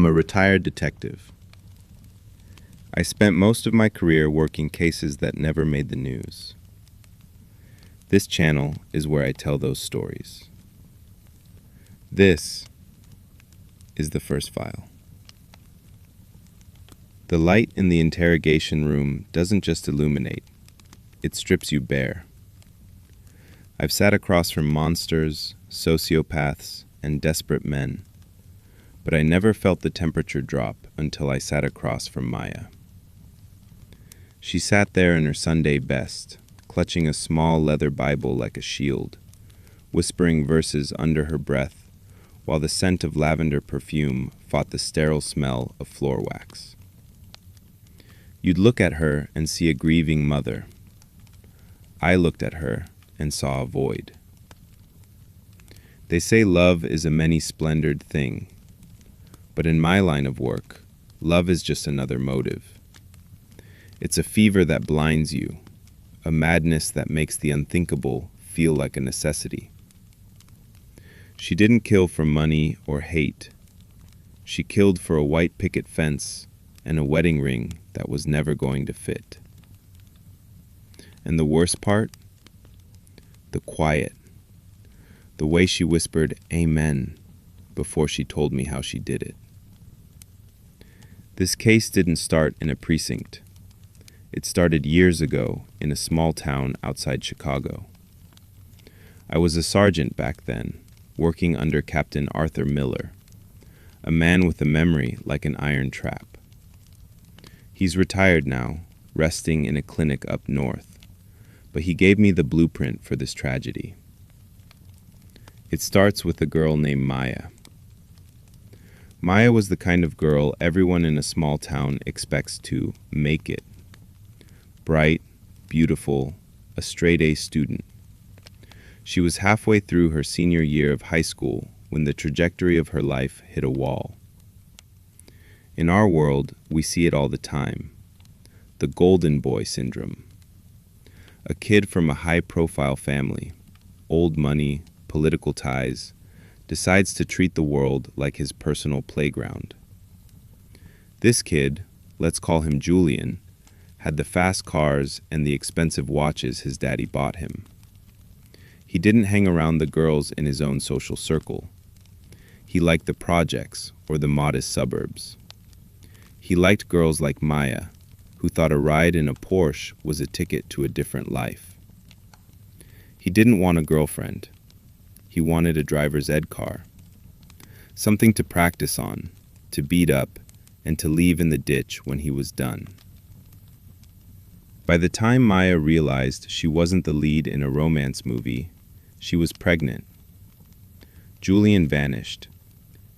I'm a retired detective. I spent most of my career working cases that never made the news. This channel is where I tell those stories. This is the first file. The light in the interrogation room doesn't just illuminate, it strips you bare. I've sat across from monsters, sociopaths, and desperate men, but I never felt the temperature drop until I sat across from Maya. She sat there in her Sunday best, clutching a small leather Bible like a shield, whispering verses under her breath, while the scent of lavender perfume fought the sterile smell of floor wax. You'd look at her and see a grieving mother. I looked at her and saw a void. They say love is a many-splendored thing, but in my line of work, love is just another motive. It's a fever that blinds you, a madness that makes the unthinkable feel like a necessity. She didn't kill for money or hate. She killed for a white picket fence and a wedding ring that was never going to fit. And the worst part? The quiet. The way she whispered, "Amen," before she told me how she did it. This case didn't start in a precinct. It started years ago in a small town outside Chicago. I was a sergeant back then, working under Captain Arthur Miller, a man with a memory like an iron trap. He's retired now, resting in a clinic up north, but he gave me the blueprint for this tragedy. It starts with a girl named Maya. Maya was the kind of girl everyone in a small town expects to make it. Bright, beautiful, a straight-A student. She was halfway through her senior year of high school when the trajectory of her life hit a wall. In our world, we see it all the time. The golden boy syndrome. A kid from a high-profile family, old money, political ties, decides to treat the world like his personal playground. This kid, let's call him Julian, had the fast cars and the expensive watches his daddy bought him. He didn't hang around the girls in his own social circle. He liked the projects or the modest suburbs. He liked girls like Maya, who thought a ride in a Porsche was a ticket to a different life. He didn't want a girlfriend. He wanted a driver's ed car. Something to practice on, to beat up, and to leave in the ditch when he was done. By the time Maya realized she wasn't the lead in a romance movie, she was pregnant. Julian vanished.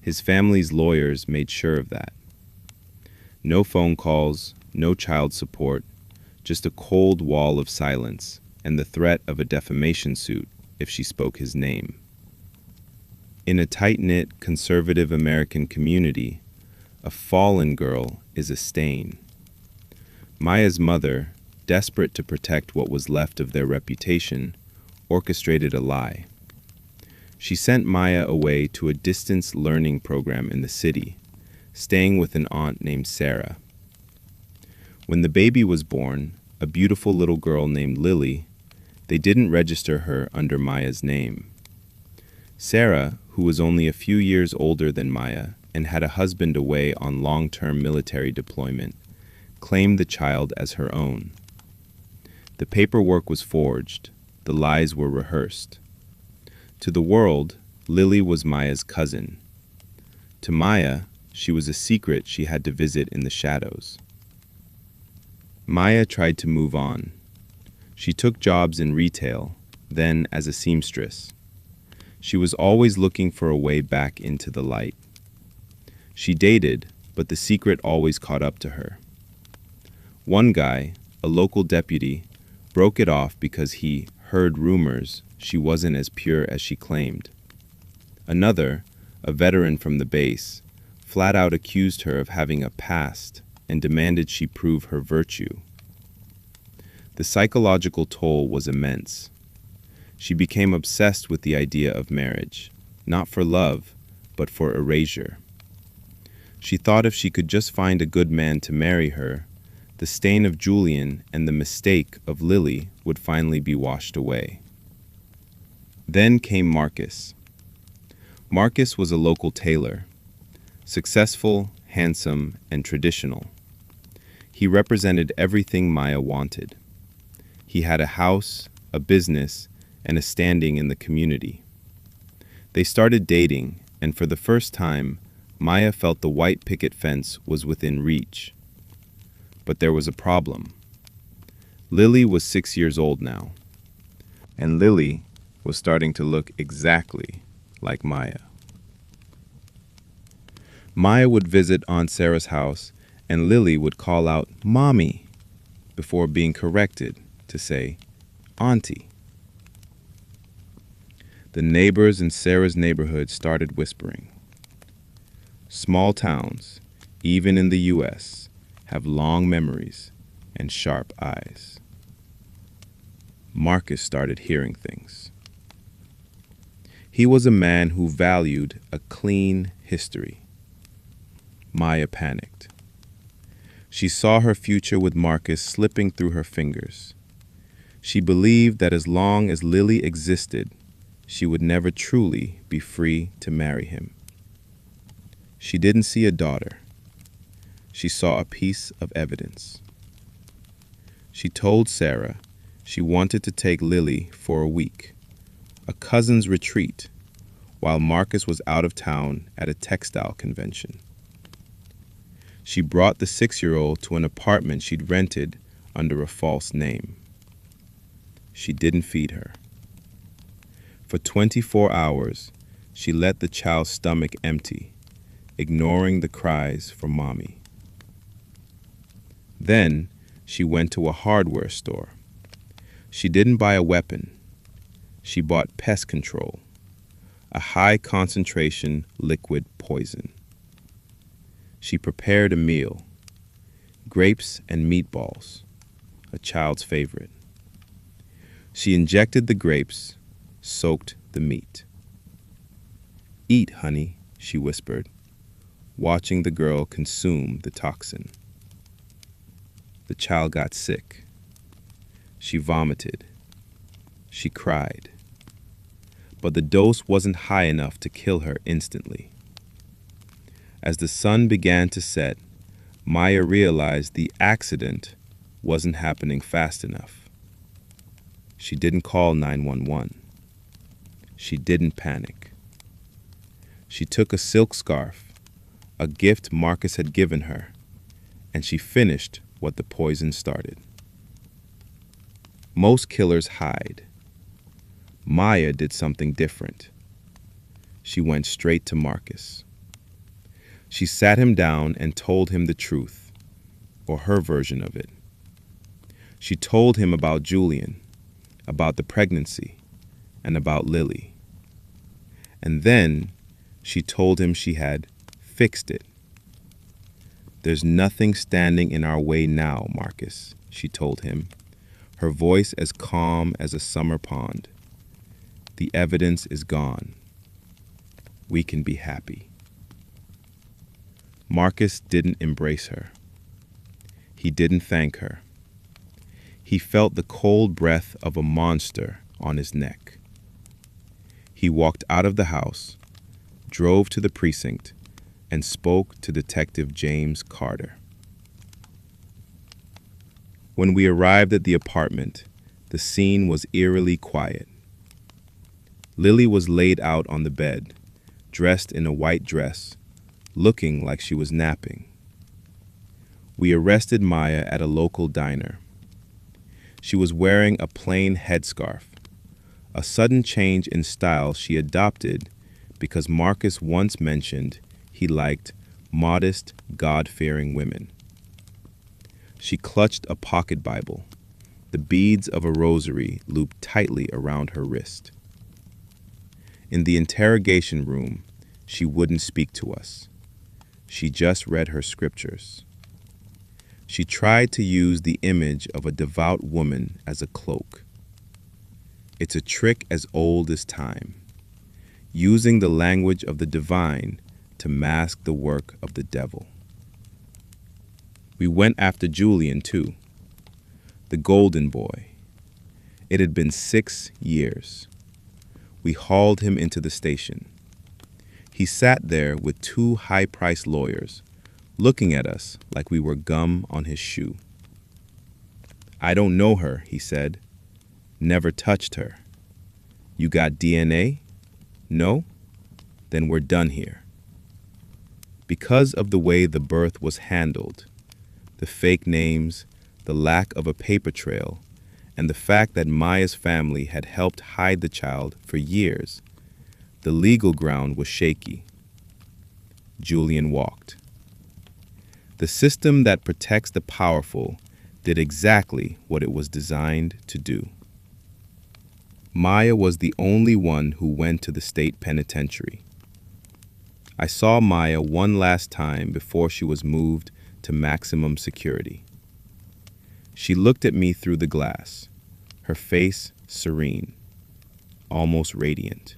His family's lawyers made sure of that. No phone calls, no child support, just a cold wall of silence and the threat of a defamation suit if she spoke his name. In a tight-knit, conservative American community, a fallen girl is a stain. Maya's mother, desperate to protect what was left of their reputation, orchestrated a lie. She sent Maya away to a distance learning program in the city, staying with an aunt named Sarah. When the baby was born, a beautiful little girl named Lily, they didn't register her under Maya's name. Sarah, who was only a few years older than Maya and had a husband away on long-term military deployment, claimed the child as her own. The paperwork was forged, the lies were rehearsed. To the world, Lily was Maya's cousin. To Maya, she was a secret she had to visit in the shadows. Maya tried to move on. She took jobs in retail, then as a seamstress. She was always looking for a way back into the light. She dated, but the secret always caught up to her. One guy, a local deputy, broke it off because he heard rumors she wasn't as pure as she claimed. Another, a veteran from the base, flat out accused her of having a past and demanded she prove her virtue. The psychological toll was immense. She became obsessed with the idea of marriage, not for love, but for erasure. She thought if she could just find a good man to marry her, the stain of Julian and the mistake of Lily would finally be washed away. Then came Marcus. Marcus was a local tailor, successful, handsome, and traditional. He represented everything Maya wanted. He had a house, a business, and a standing in the community. They started dating, and for the first time, Maya felt the white picket fence was within reach. But there was a problem. Lily was 6 years old now, and Lily was starting to look exactly like Maya. Maya would visit Aunt Sarah's house, and Lily would call out, "Mommy," before being corrected to say, "Auntie." The neighbors in Sarah's neighborhood started whispering. Small towns, even in the U.S., have long memories and sharp eyes. Marcus started hearing things. He was a man who valued a clean history. Maya panicked. She saw her future with Marcus slipping through her fingers. She believed that as long as Lily existed, she would never truly be free to marry him. She didn't see a daughter. She saw a piece of evidence. She told Sarah she wanted to take Lily for a week, a cousin's retreat, while Marcus was out of town at a textile convention. She brought the 6-year-old to an apartment she'd rented under a false name. She didn't feed her. For 24 hours, she let the child's stomach empty, ignoring the cries for mommy. Then she went to a hardware store. She didn't buy a weapon. She bought pest control, a high-concentration liquid poison. She prepared a meal, grapes and meatballs, a child's favorite. She injected the grapes, soaked the meat. "Eat, honey," she whispered, watching the girl consume the toxin. The child got sick. She vomited. She cried. But the dose wasn't high enough to kill her instantly. As the sun began to set, Maya realized the accident wasn't happening fast enough. She didn't call 911. She didn't panic. She took a silk scarf, a gift Marcus had given her, and she finished what the poison started. Most killers hide. Maya did something different. She went straight to Marcus. She sat him down and told him the truth, or her version of it. She told him about Julian, about the pregnancy, and about Lily. And then she told him she had fixed it. "There's nothing standing in our way now, Marcus," she told him, her voice as calm as a summer pond. "The evidence is gone. We can be happy." Marcus didn't embrace her. He didn't thank her. He felt the cold breath of a monster on his neck. He walked out of the house, drove to the precinct, and spoke to Detective James Carter. When we arrived at the apartment, the scene was eerily quiet. Lily was laid out on the bed, dressed in a white dress, looking like she was napping. We arrested Maya at a local diner. She was wearing a plain headscarf, a sudden change in style she adopted because Marcus once mentioned he liked modest, God-fearing women. She clutched a pocket Bible, the beads of a rosary looped tightly around her wrist. In the interrogation room, she wouldn't speak to us. She just read her scriptures. She tried to use the image of a devout woman as a cloak. It's a trick as old as time, using the language of the divine to mask the work of the devil. We went after Julian, too, the golden boy. It had been 6 years. We hauled him into the station. He sat there with 2 high-priced lawyers, looking at us like we were gum on his shoe. "I don't know her," he said. "Never touched her. You got DNA? No? Then we're done here." Because of the way the birth was handled, the fake names, the lack of a paper trail, and the fact that Maya's family had helped hide the child for years, the legal ground was shaky. Julian walked. The system that protects the powerful did exactly what it was designed to do. Maya was the only one who went to the state penitentiary. I saw Maya one last time before she was moved to maximum security. She looked at me through the glass, her face serene, almost radiant.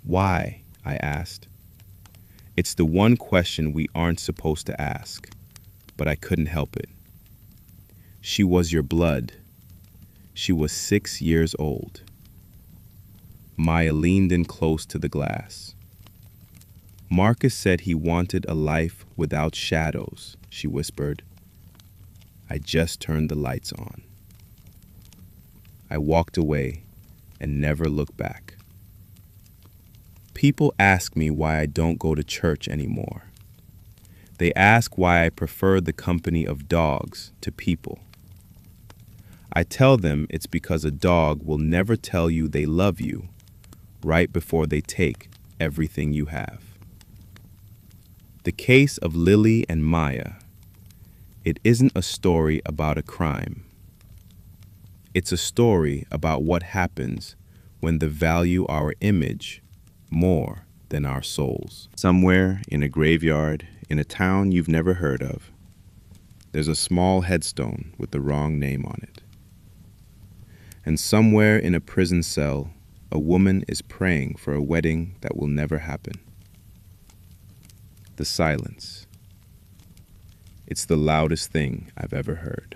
"Why?" I asked. It's the one question we aren't supposed to ask, but I couldn't help it. "She was your blood. She was 6 years old." Maya leaned in close to the glass. "Marcus said he wanted a life without shadows," she whispered. I just turned the lights on. I walked away and never looked back. People ask me why I don't go to church anymore. They ask why I prefer the company of dogs to people. I tell them it's because a dog will never tell you they love you right before they take everything you have. The case of Lily and Maya, it isn't a story about a crime. It's a story about what happens when they value our image more than our souls. Somewhere in a graveyard in a town you've never heard of, there's a small headstone with the wrong name on it. And somewhere in a prison cell, a woman is praying for a wedding that will never happen. The silence. It's the loudest thing I've ever heard.